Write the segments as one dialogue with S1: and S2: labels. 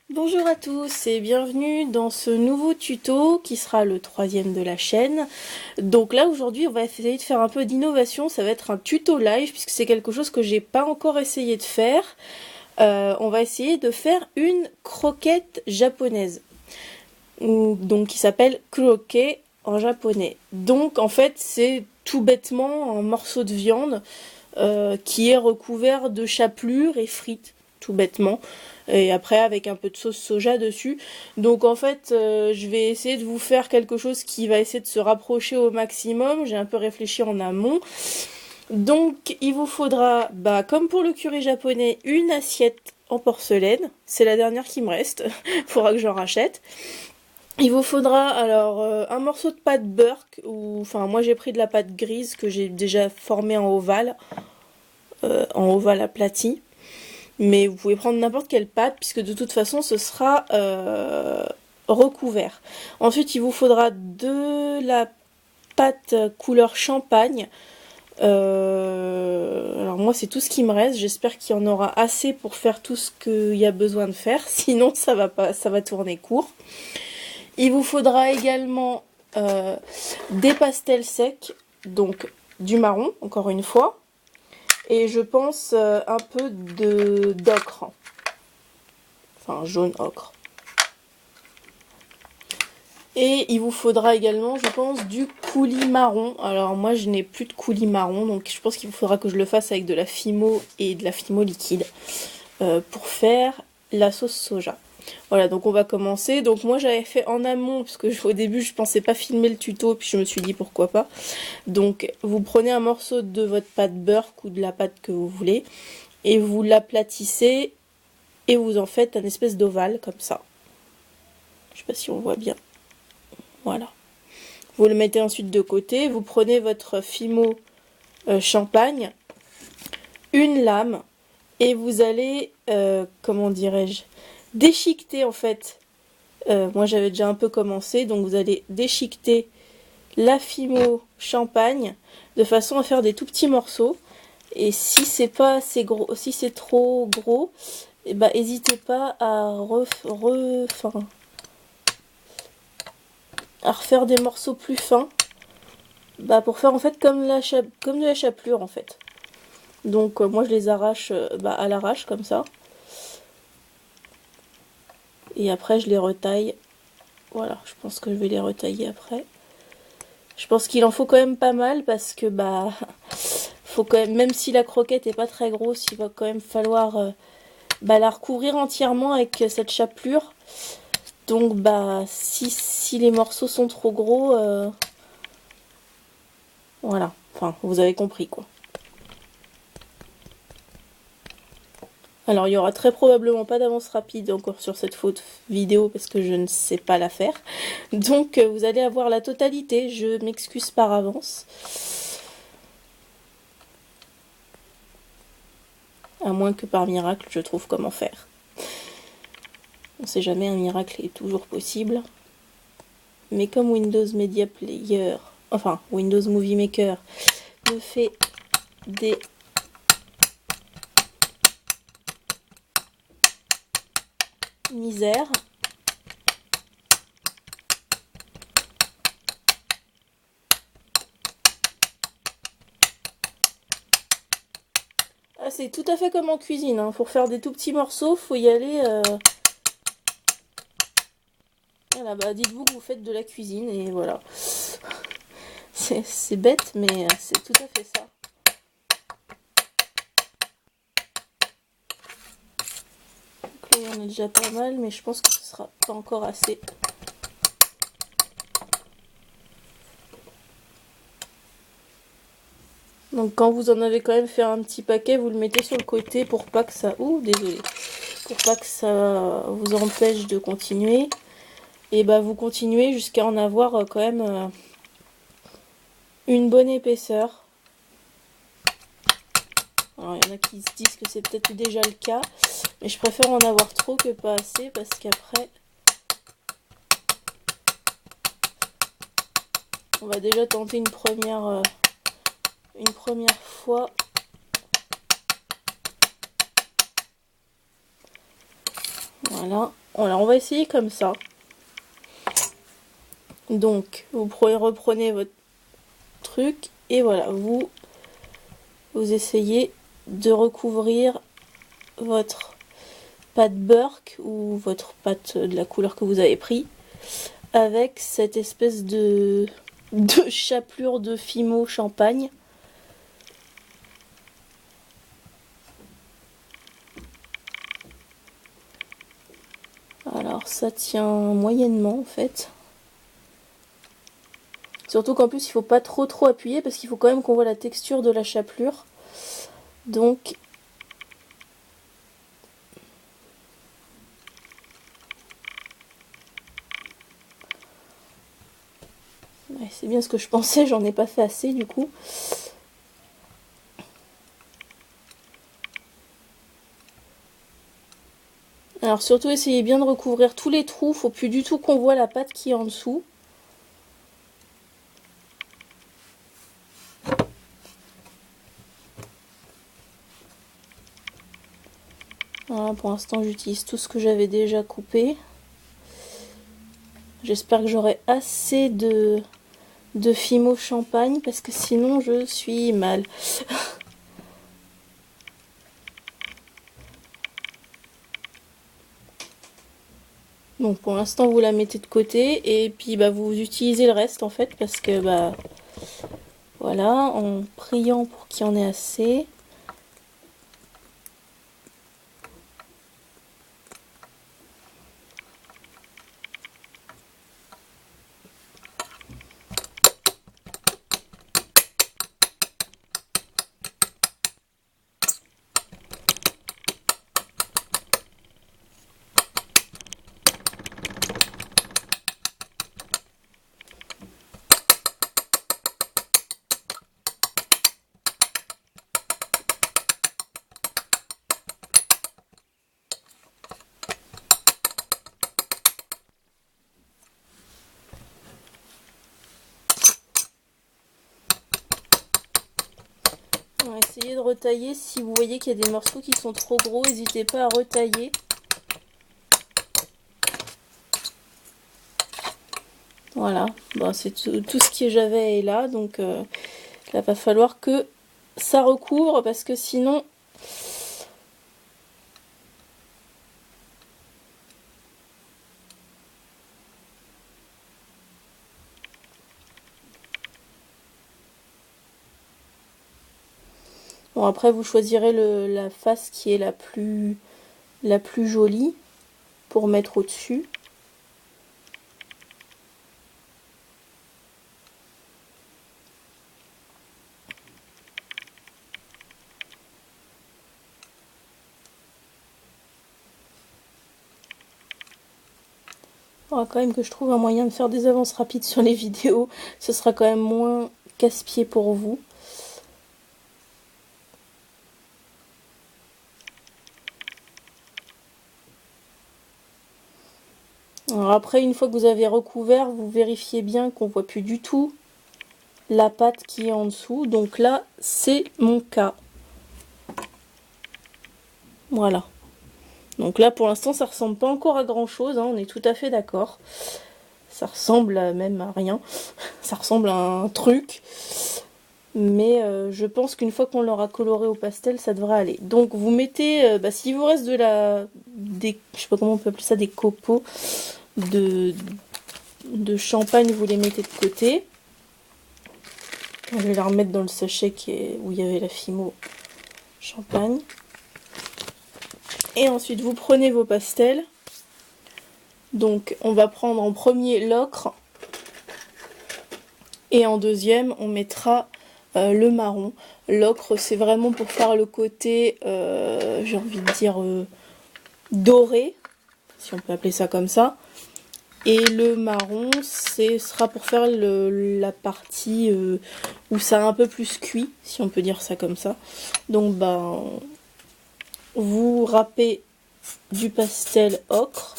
S1: Bonjour à tous et bienvenue dans ce nouveau tuto qui sera le troisième de la chaîne. Donc là aujourd'hui on va essayer de faire un peu d'innovation, ça va être un tuto live puisque c'est quelque chose que j'ai pas encore essayé de faire. On va essayer de faire une croquette japonaise, donc qui s'appelle croquet en japonais. Donc en fait c'est tout bêtement un morceau de viande qui est recouvert de chapelure et frites, tout bêtement. Et après avec un peu de sauce soja dessus. Donc en fait, je vais essayer de vous faire quelque chose qui va essayer de se rapprocher au maximum. J'ai un peu réfléchi en amont. Donc il vous faudra, comme pour le curry japonais, une assiette en porcelaine. C'est la dernière qui me reste. Faudra que j'en rachète. Il vous faudra alors un morceau de pâte beurre, ou enfin moi j'ai pris de la pâte grise que j'ai déjà formée en ovale aplati. Mais vous pouvez prendre n'importe quelle pâte puisque de toute façon ce sera recouvert. Ensuite il vous faudra de la pâte couleur champagne. Alors moi c'est tout ce qui me reste. J'espère qu'il y en aura assez pour faire tout ce qu'il y a besoin de faire. Sinon ça va pas, ça va tourner court. Il vous faudra également des pastels secs, donc du marron encore une fois. Et je pense un peu d'ocre. Enfin, jaune ocre. Et il vous faudra également, je pense, du coulis marron. Alors moi, je n'ai plus de coulis marron, donc je pense qu'il vous faudra que je le fasse avec de la fimo et de la fimo liquide pour faire la sauce soja. Voilà, donc on va commencer. Donc moi, j'avais fait en amont, parce que au début, je pensais pas filmer le tuto, puis je me suis dit pourquoi pas. Donc, vous prenez un morceau de votre pâte beurre ou de la pâte que vous voulez, et vous l'aplatissez, et vous en faites un espèce d'ovale, comme ça. Je sais pas si on voit bien. Voilà. Vous le mettez ensuite de côté. Vous prenez votre fimo champagne, une lame, et vous allez, comment dirais-je, déchiqueter en fait. Moi j'avais déjà un peu commencé, donc vous allez déchiqueter la fimo champagne de façon à faire des tout petits morceaux. Et si c'est pas assez gros, si c'est trop gros, et n'hésitez pas à à refaire des morceaux plus fins, pour faire en fait comme de la chapelure en fait. Donc moi je les arrache à l'arrache comme ça, et après je les retaille. Voilà, je pense que je vais les retailler après. Je pense qu'il en faut quand même pas mal parce que faut quand même si la croquette est pas très grosse, il va quand même falloir la recouvrir entièrement avec cette chapelure. Donc si les morceaux sont trop gros, voilà, enfin vous avez compris quoi. Alors il y aura très probablement pas d'avance rapide encore sur cette vidéo parce que je ne sais pas la faire. Donc vous allez avoir la totalité, je m'excuse par avance. À moins que par miracle je trouve comment faire. On sait jamais, un miracle est toujours possible. Mais comme Windows Media Player, enfin Windows Movie Maker, me fait des misères, c'est tout à fait comme en cuisine, hein. Pour faire des tout petits morceaux, faut y aller. Voilà, dites-vous que vous faites de la cuisine et voilà. C'est bête, mais c'est tout à fait ça. Donc là, il y en a déjà pas mal, mais je pense que ce sera pas encore assez. Donc quand vous en avez quand même fait un petit paquet, vous le mettez sur le côté pour pas que ça... Ouh, désolé. Pour pas que ça vous empêche de continuer. Et vous continuez jusqu'à en avoir quand même une bonne épaisseur. Alors il y en a qui se disent que c'est peut-être déjà le cas. Mais je préfère en avoir trop que pas assez parce qu'après... On va déjà tenter une première fois. Voilà. Alors on va essayer comme ça. Donc vous reprenez votre truc et voilà, vous essayez de recouvrir votre pâte Burke ou votre pâte de la couleur que vous avez pris avec cette espèce de chapelure de Fimo champagne. Alors ça tient moyennement en fait. Surtout qu'en plus il faut pas trop appuyer parce qu'il faut quand même qu'on voit la texture de la chapelure. Donc ouais, c'est bien ce que je pensais, j'en ai pas fait assez du coup. Alors surtout essayez bien de recouvrir tous les trous, faut plus du tout qu'on voit la pâte qui est en dessous. Voilà, pour l'instant j'utilise tout ce que j'avais déjà coupé. J'espère que j'aurai assez de Fimo champagne parce que sinon je suis mal. Donc pour l'instant vous la mettez de côté et puis bah, vous utilisez le reste en fait parce que bah voilà, en priant pour qu'il y en ait assez. On va essayer de retailler. Si vous voyez qu'il y a des morceaux qui sont trop gros, n'hésitez pas à retailler. Voilà, bon, c'est tout ce que j'avais est là, donc là va falloir que ça recouvre parce que sinon bon après vous choisirez la face qui est la plus jolie pour mettre au-dessus. Il faudra quand même que je trouve un moyen de faire des avances rapides sur les vidéos. Ce sera quand même moins casse-pied pour vous. Alors après, une fois que vous avez recouvert, vous vérifiez bien qu'on voit plus du tout la pâte qui est en dessous. Donc là, c'est mon cas. Voilà. Donc là, pour l'instant, ça ressemble pas encore à grand chose, hein, on est tout à fait d'accord. Ça ressemble même à rien. Ça ressemble à un truc. Mais je pense qu'une fois qu'on l'aura coloré au pastel, ça devrait aller. Donc vous mettez, s'il vous reste je sais pas comment on peut appeler ça, des copeaux de champagne, vous les mettez de côté. Je vais la remettre dans le sachet où il y avait la Fimo champagne. Et ensuite vous prenez vos pastels. Donc on va prendre en premier l'ocre. Et en deuxième on mettra le marron. L'ocre c'est vraiment pour faire le côté, j'ai envie de dire, doré. Si on peut appeler ça comme ça. Et le marron, sera pour faire la partie où ça a un peu plus cuit, si on peut dire ça comme ça. Donc, vous râpez du pastel ocre.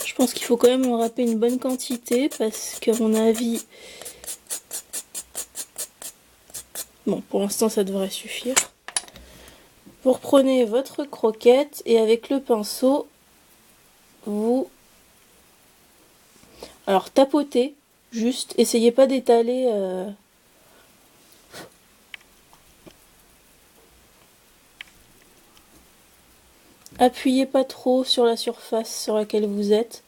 S1: Je pense qu'il faut quand même en râper une bonne quantité parce qu'à mon avis, Bon, pour l'instant, ça devrait suffire. Vous reprenez votre croquette et avec le pinceau, vous... Alors, tapotez, juste, essayez pas d'étaler... Appuyez pas trop sur la surface sur laquelle vous êtes.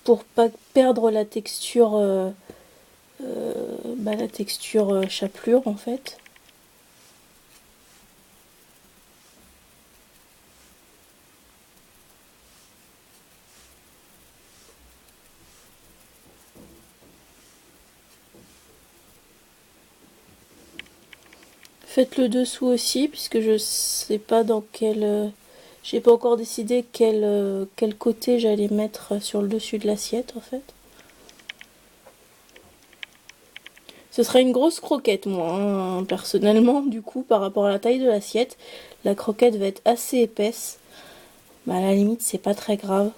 S1: Pour pas perdre la texture, la texture chapelure en fait. Faites le dessous aussi, puisque je sais pas dans quel... j'ai pas encore décidé quel côté j'allais mettre sur le dessus de l'assiette en fait. Ce sera une grosse croquette moi, hein, personnellement, du coup, par rapport à la taille de l'assiette. La croquette va être assez épaisse. Bah, à la limite, c'est pas très grave.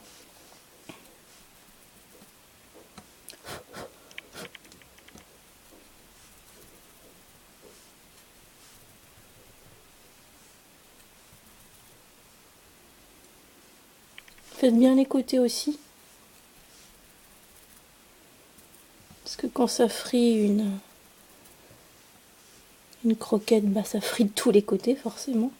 S1: Faites bien les côtés aussi. Parce que quand ça frit une croquette, bah ça frit de tous les côtés forcément.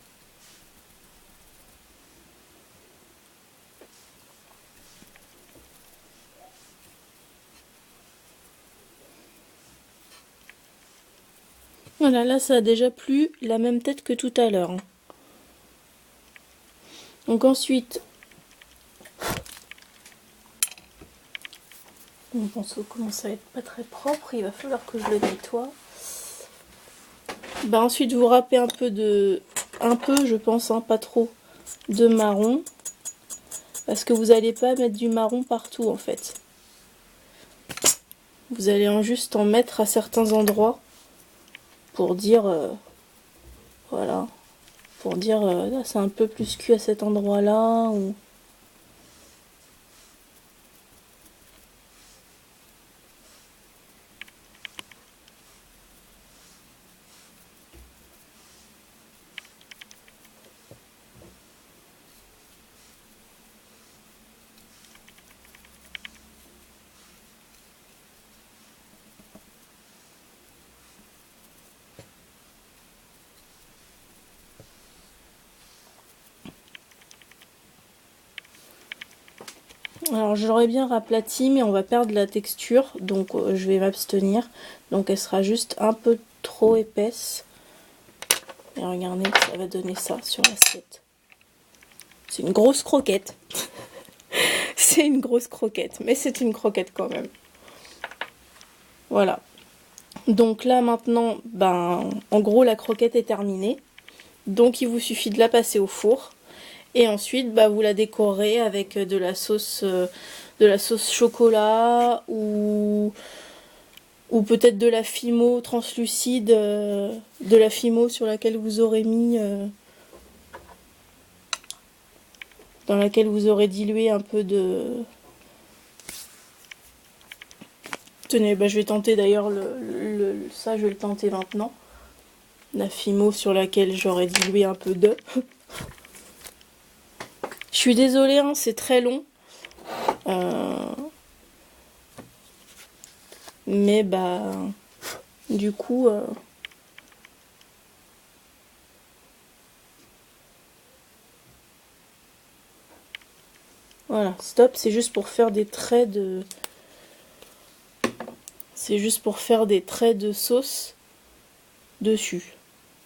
S1: Voilà, là ça a déjà plus la même tête que tout à l'heure. Donc ensuite, mon pinceau commence à être pas très propre, il va falloir que je le nettoie. Bah ensuite vous râpez un peu je pense, hein, pas trop, de marron. Parce que vous n'allez pas mettre du marron partout en fait. Vous allez juste en mettre à certains endroits pour dire, voilà, pour dire là c'est un peu plus cuit à cet endroit-là ou... Alors j'aurais bien raplati mais on va perdre la texture donc je vais m'abstenir. Donc elle sera juste un peu trop épaisse. Et regardez, ça va donner ça sur l'assiette. C'est une grosse croquette. C'est une grosse croquette, mais c'est une croquette quand même. Voilà. Donc là maintenant, ben, en gros la croquette est terminée. Donc il vous suffit de la passer au four. Et ensuite, bah, vous la décorez avec de la sauce chocolat ou peut-être de la fimo translucide, de la fimo sur laquelle vous aurez mis, dans laquelle vous aurez dilué un peu de... Tenez, bah, je vais tenter d'ailleurs ça, je vais le tenter maintenant. La fimo sur laquelle j'aurais dilué un peu d'œuf. Je suis désolée, hein, c'est très long. Mais bah, du coup... Voilà, stop, c'est juste pour faire des traits de... C'est juste pour faire des traits de sauce dessus.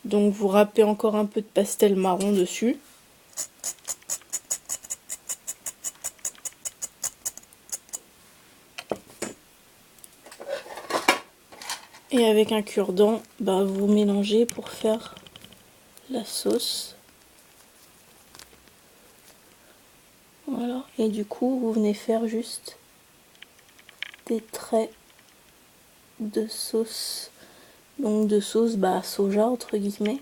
S1: Donc vous râpez encore un peu de pastel marron dessus. Et avec un cure-dent, bah, vous mélangez pour faire la sauce. Voilà, et du coup vous venez faire juste des traits de sauce. Donc de sauce bah, soja entre guillemets.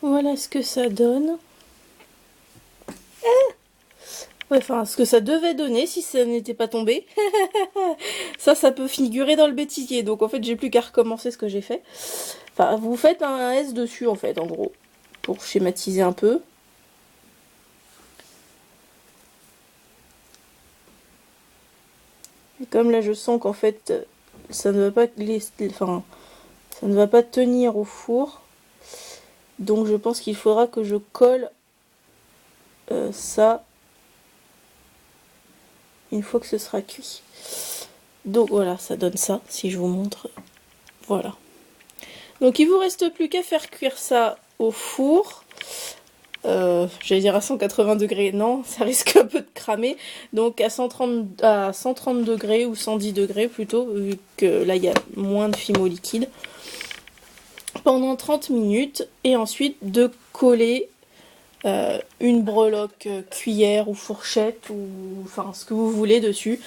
S1: Voilà ce que ça donne. Ouais, enfin, ce que ça devait donner si ça n'était pas tombé. Ça peut figurer dans le bêtisier. Donc en fait, j'ai plus qu'à recommencer ce que j'ai fait. Enfin, vous faites un S dessus en fait, en gros. Pour schématiser un peu. Et comme là, je sens qu'en fait, ça ne va pas enfin, ça ne va pas tenir au four. Donc je pense qu'il faudra que je colle ça une fois que ce sera cuit. Donc voilà, ça donne ça, si je vous montre. Voilà. Donc il vous reste plus qu'à faire cuire ça au four. J'allais dire à 180 degrés, non, ça risque un peu de cramer. Donc à 130 degrés ou 110 degrés plutôt, vu que là il y a moins de fimo liquide. Pendant 30 minutes et ensuite de coller une breloque cuillère ou fourchette ou enfin ce que vous voulez dessus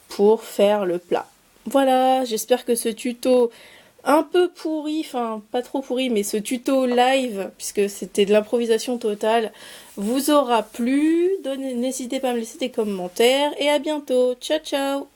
S1: pour faire le plat. Voilà, j'espère que ce tuto un peu pourri, enfin pas trop pourri, mais ce tuto live, puisque c'était de l'improvisation totale, vous aura plu. N'hésitez pas à me laisser des commentaires et à bientôt. Ciao ciao.